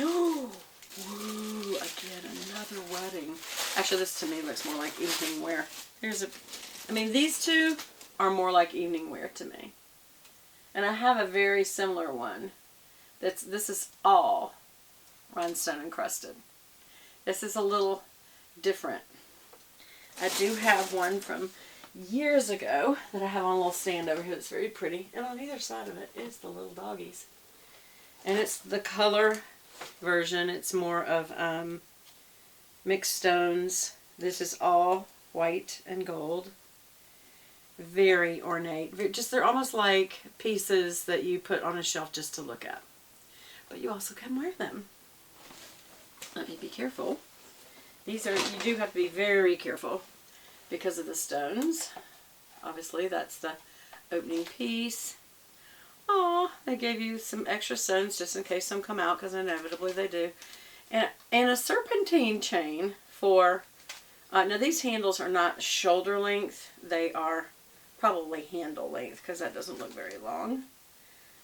Oh, woo, again, another wedding. Actually, this to me looks more like evening wear. I mean, these two are more like evening wear to me. And I have a very similar one. This is all rhinestone encrusted. This is a little different. I do have one from years ago that I have on a little stand over here that's very pretty. And on either side of it is the little doggies. And it's the color version. It's more of mixed stones. This is all white and gold. Very ornate. They're almost like pieces that you put on a shelf just to look at. But you also can wear them. Let me be careful. You do have to be very careful because of the stones. Obviously, that's the opening piece. Aw, they gave you some extra stones just in case some come out, because inevitably they do. And a serpentine chain for, now these handles are not shoulder length, they are probably handle length, because that doesn't look very long.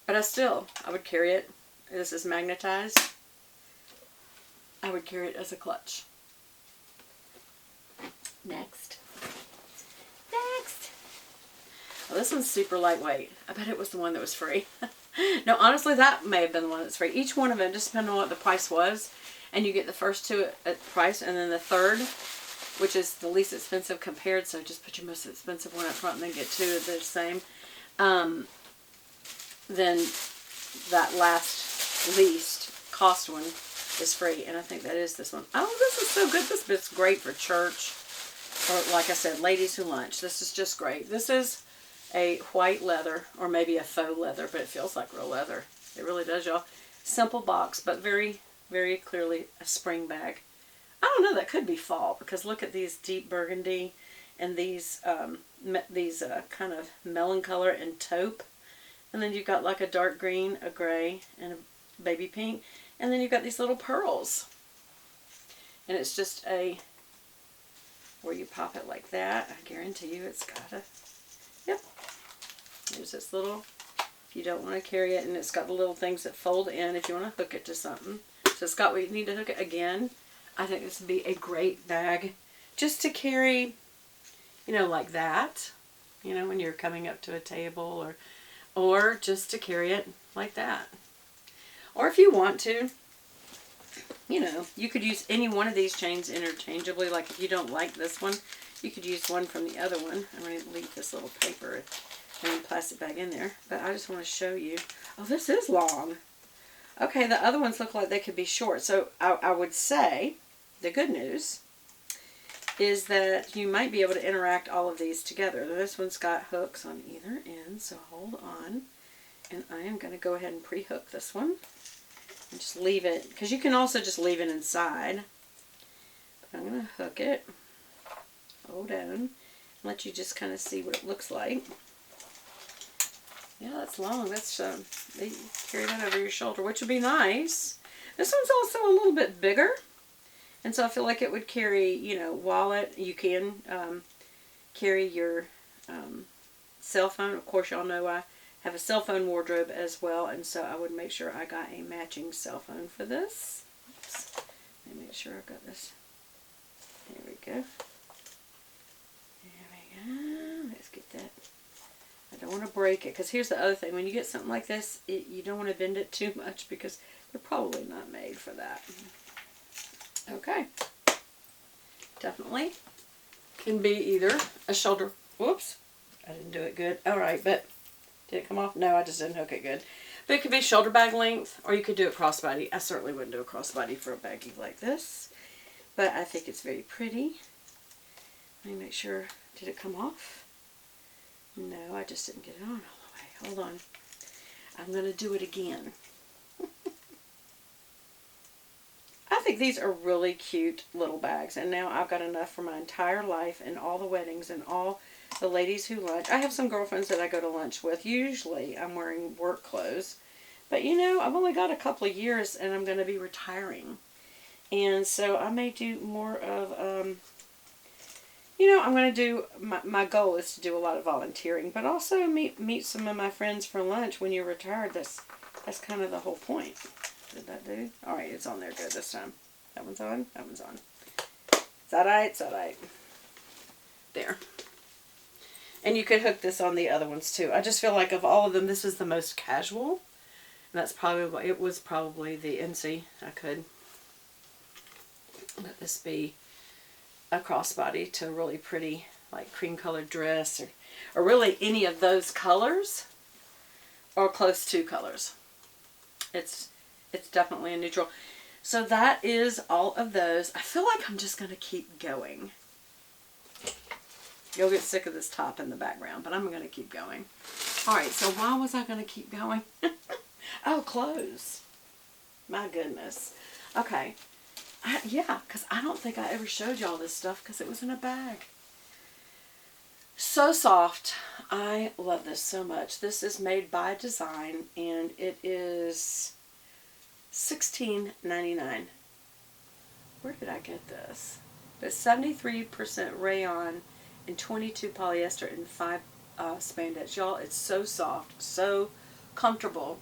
But I would carry it. This is magnetized. I would carry it as a clutch. Next. Well, this one's super lightweight. I bet it was the one that was free. No, honestly, that may have been the one that's free. Each one of them, just depending on what the price was, and you get the first two at price, and then the third, which is the least expensive compared, so just put your most expensive one up front and then get two of the same. Then that last least cost one is free, and I think that is this one. Oh, this is so good. This bit's great for church, or like I said, ladies who lunch. This is just great. This is a white leather, or maybe a faux leather, but it feels like real leather. It really does, y'all. Simple box, but very, very clearly a spring bag. I don't know, that could be fall, because look at these deep burgundy and these kind of melon color and taupe. And then you've got like a dark green, a gray, and a baby pink. And then you've got these little pearls. And it's just where you pop it like that. I guarantee you it's got a, yep. There's this little, if you don't want to carry it, and it's got the little things that fold in if you want to hook it to something. So it's got where you need to hook it again. I think this would be a great bag just to carry, you know, like that. You know, when you're coming up to a table, or just to carry it like that. Or if you want to, you know, you could use any one of these chains interchangeably. Like if you don't like this one, you could use one from the other one. I'm going to leave this little paper and plastic bag in there. But I just want to show you. Oh, this is long. Okay, the other ones look like they could be short. So I would say the good news is that you might be able to interact all of these together. This one's got hooks on either end, so hold on. And I am going to go ahead and pre-hook this one. And just leave it, because you can also just leave it inside. But I'm going to hook it. Hold down. And let you just kind of see what it looks like. Yeah, that's long. That's you carry that over your shoulder, which would be nice. This one's also a little bit bigger. And so I feel like it would carry, you know, wallet. You can carry your cell phone. Of course, y'all know I have a cell phone wardrobe as well. And so I would make sure I got a matching cell phone for this. Oops. Let me make sure I've got this. There we go. There we go. Let's get that. I don't want to break it, because here's the other thing. When you get something like this, you don't want to bend it too much, because they're probably not made for that. Okay. Definitely can be either a shoulder. Whoops. I didn't do it good. Alright, but did it come off? No, I just didn't hook it good. But it could be shoulder bag length, or you could do it crossbody. I certainly wouldn't do a crossbody for a baggie like this. But I think it's very pretty. Let me make sure. Did it come off? No, I just didn't get it on all the way. Hold on. I'm going to do it again. I think these are really cute little bags. And now I've got enough for my entire life and all the weddings and all the ladies who lunch. I have some girlfriends that I go to lunch with. Usually I'm wearing work clothes. But you know, I've only got a couple of years and I'm going to be retiring. And so I may do more of, you know, I'm going to do, my goal is to do a lot of volunteering. But also meet some of my friends for lunch when you're retired. That's kind of the whole point. Did that do? Alright, it's on there good this time. That one's on. That one's on. Is that right? Is that right? There. And you could hook this on the other ones too. I just feel like of all of them, this is the most casual. And that's probably, it was probably the NC. I could let this be a crossbody to a really pretty, like cream colored dress, or really any of those colors, or close to colors. It's definitely a neutral. So that is all of those. I feel like I'm just going to keep going. You'll get sick of this top in the background, but I'm going to keep going. Alright, so why was I going to keep going? Oh, clothes. My goodness. Okay. Yeah, because I don't think I ever showed y'all this stuff because it was in a bag. So soft. I love this so much. This is made by Design, and it is $16.99. Where did I get this? It's 73% rayon and 22 polyester and 5 spandex. Y'all, it's so soft, so comfortable.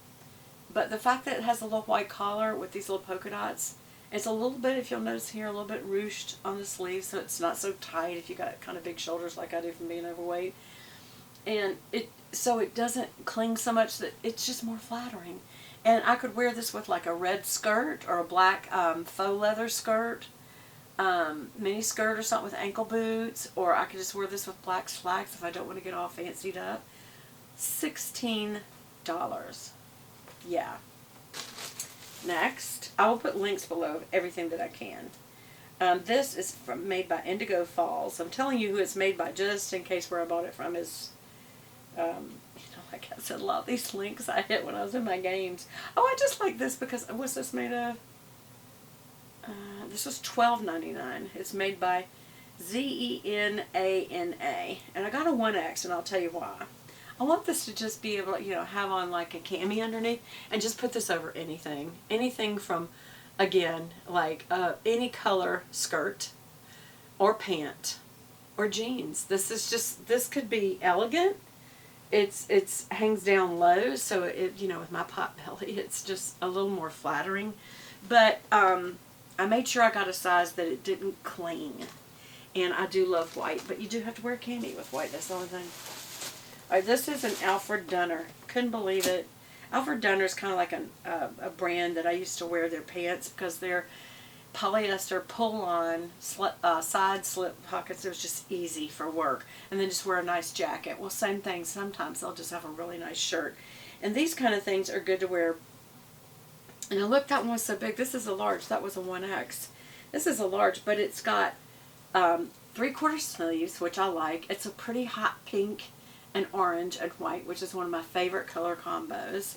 But the fact that it has a little white collar with these little polka dots, it's a little bit, if you'll notice here, a little bit ruched on the sleeve, so it's not so tight if you got kind of big shoulders like I do from being overweight. And so it doesn't cling so much that it's just more flattering. And I could wear this with like a red skirt or a black faux leather skirt, mini skirt or something with ankle boots, or I could just wear this with black slacks if I don't want to get all fancied up. $16. Yeah. Next, I will put links below of everything that I can. This is made by Indigo Falls. I'm telling you who it's made by just in case where I bought it from is, you know, like I said, a lot of these links I hit when I was in my games. Oh, I just like this because, what's this made of? This was $12.99. It's made by Zena, and I got a 1X, and I'll tell you why. I want this to just be able to, you know, have on like a cami underneath and just put this over anything. Anything from, again, like any color skirt or pant or jeans. This is just, this could be elegant. It's hangs down low, so it, you know, with my pot belly, it's just a little more flattering. But I made sure I got a size that it didn't cling. And I do love white, but you do have to wear cami with white. That's the only thing. Alright, this is an Alfred Dunner. Couldn't believe it. Alfred Dunner is kind of like a brand that I used to wear their pants because they're polyester pull-on side slip pockets. It was just easy for work. And then just wear a nice jacket. Well, same thing. Sometimes they'll just have a really nice shirt. And these kind of things are good to wear. And look, that one was so big. This is a large. That was a 1X. This is a large, but it's got 3/4 sleeves, which I like. It's a pretty hot pink and orange and white, which is one of my favorite color combos.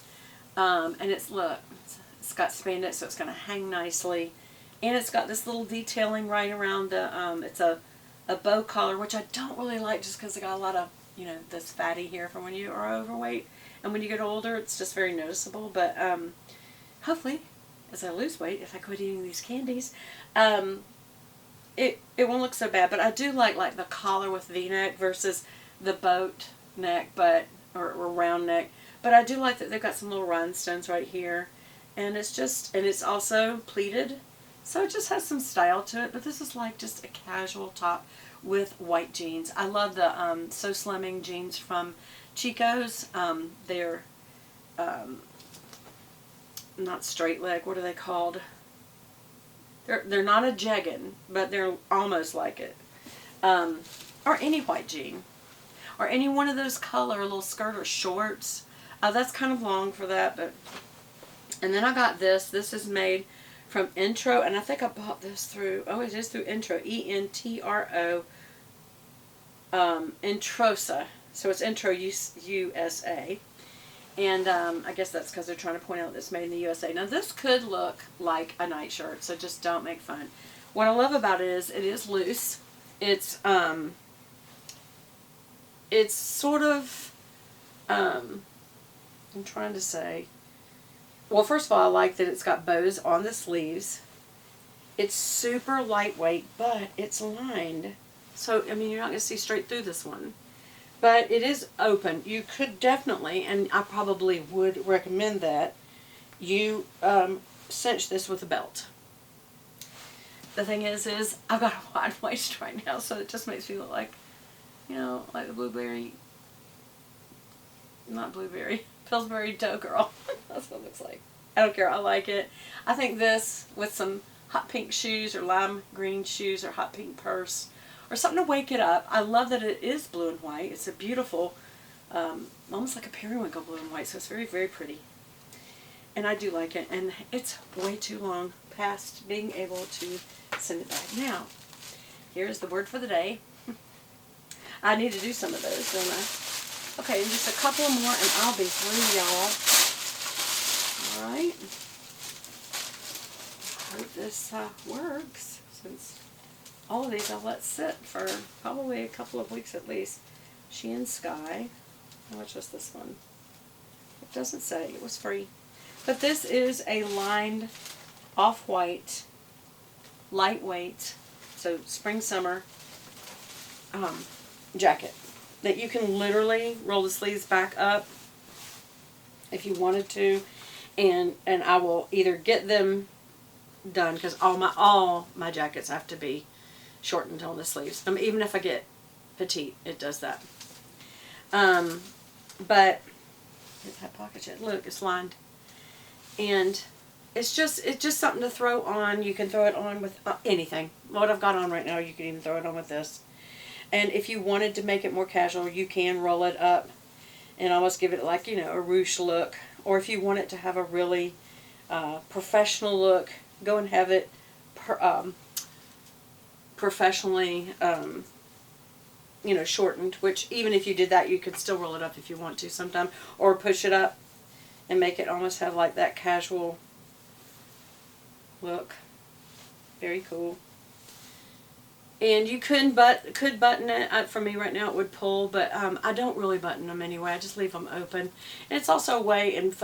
And it's, look, it's got spandex, so it's going to hang nicely. And it's got this little detailing right around the, it's a bow collar, which I don't really like just because it got a lot of, you know, this fatty hair from when you are overweight. And when you get older, it's just very noticeable. But hopefully, as I lose weight, if I quit eating these candies, it won't look so bad. But I do like the collar with V-neck versus the boat neck, but or round neck. But I do like that they've got some little rhinestones right here, and it's just, and it's also pleated, so it just has some style to it. But this is like just a casual top with white jeans. I love the So Slimming jeans from Chico's. They're not straight leg. What are they called? They're not a jegging, but they're almost like it. Or any white jean. Or any one of those color little skirt or shorts. That's kind of long for that, but. And then I got this. This is made from Intro, and I think I bought this through. Oh, it is through Intro. E-N-T-R-O. Introsa. So it's Intro USA. And I guess that's because they're trying to point out that it's made in the USA. Now this could look like a nightshirt, so just don't make fun. What I love about it is loose. It's sort of, I'm trying to say, well, first of all, I like that it's got bows on the sleeves. It's super lightweight, but it's lined. So, I mean, you're not going to see straight through this one. But it is open. You could definitely, and I probably would recommend that, you cinch this with a belt. The thing is I've got a wide waist right now, so it just makes me look like, you know, like the blueberry, not blueberry, Pillsbury Dough Girl. That's what it looks like. I don't care, I like it. I think this with some hot pink shoes or lime green shoes or hot pink purse or something to wake it up. I love that it is blue and white. It's a beautiful, almost like a periwinkle blue and white, so it's very, very pretty. And I do like it, and it's way too long past being able to send it back. Now, here's the word for the day. I need to do some of those, don't I? Okay, just a couple more and I'll be through, y'all. Alright. I hope this works, since all of these I'll let sit for probably a couple of weeks at least. Shein Sky. How much was this one? It doesn't say. It was free. But this is a lined off-white, lightweight, so spring summer jacket that you can literally roll the sleeves back up if you wanted to, and I will either get them done, because all my jackets have to be shortened on the sleeves. Even if I get petite, it does that. But it's that pocket yet. Look, it's lined. And it's just something to throw on. You can throw it on with anything. What I've got on right now, you can even throw it on with this. And if you wanted to make it more casual, you can roll it up and almost give it like, you know, a ruche look. Or if you want it to have a really professional look, go and have it professionally, you know, shortened. Which even if you did that, you could still roll it up if you want to sometime, or push it up and make it almost have like that casual look. Very cool. And you could button it. For me right now it would pull, but I don't really button them anyway. I just leave them open. And it's also a way in photo